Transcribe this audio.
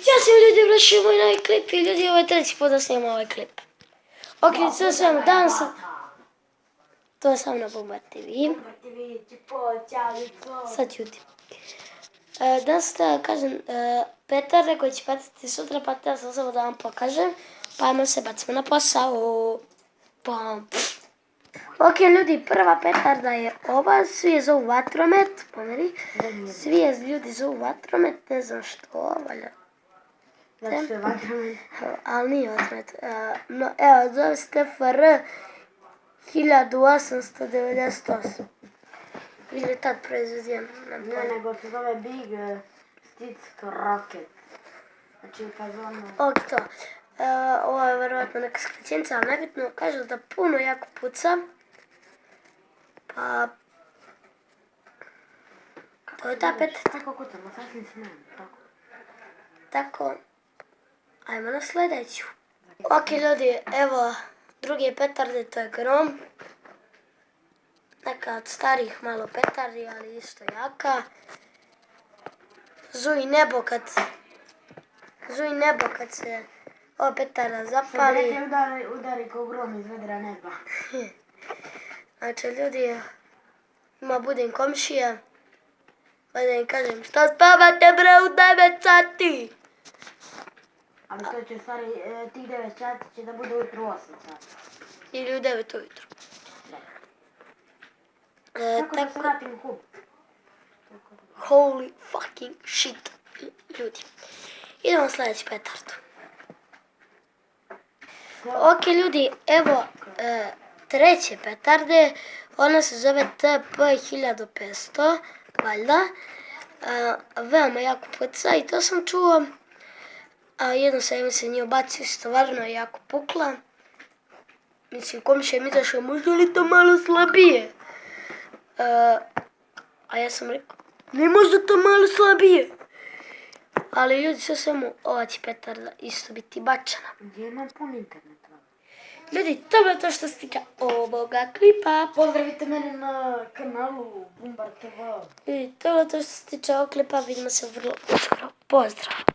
Ćao svim ljudi, vraćaju moj novi klip i ljudi, ovo je treći put da snimam ovaj klip. Ok, sve svema, danas sam... To je samo na Bombar TV. Sad ćutim. Danas da kažem petarde koje će patiti sutra, pa ja sam samo da vam pokažem. Pa ajmo se bacimo na posao. Pam. Ok ljudi, prva petarda je ova, svi je zovu vatromet, pomeri. Svi je ljudi zovu vatromet, ne znam što, valjda. Zato što je vatromet. Ali nije vatromet. No, evo, zove se TFR 1898. Ili tad proizvodio. Ne, nego se zove Big Stick Rocket. Znači u fazonu... Ok, to. Ovo je verovatno neka skraćenica, ali nebitno. Kažu da puno jako puca. Pa... To je ta petarda. Tako kucamo, sasvim se nema, tako. Tako, ajmo na sljedeću. Ok ljudi, evo druge petarde, to je Grom. Neka od starih malo petardi, ali isto jaka. Zuji nebo kad se ova petarda zapali. Što udari ko grom iz vedra neba. Znači ljudi, ima budem komšija. Pa da im kažem, šta spavate bre u 9 sati? Ali to će stvari, tih 9 sati će da bude ujutru 8 sati. Ili u 9 ujutru. Tako da se vratim u hub. Holy fucking shit, ljudi. Idemo sljedeći petardu. Ok ljudi, evo treće petarde. Ona se zove TP 1500, valjda. Veoma jako puca i to sam čuo. Jedno sam mi se nije obacio, stvarno je jako pukla. Mislim, komšija mi izašao, možda li to malo slabije? A ja sam rekao, ne možda to malo slabije. Ali ljudi, sve svemu, ova će petarda isto biti bačana. Gdje imam pun internet? Ljudi, to je to što se tiče ovoga klipa. Pozdravite mene na kanalu Bombar TV. Ljudi, to je to što se tiče ovog klipa, vidimo se vrlo uskoro. Pozdrav!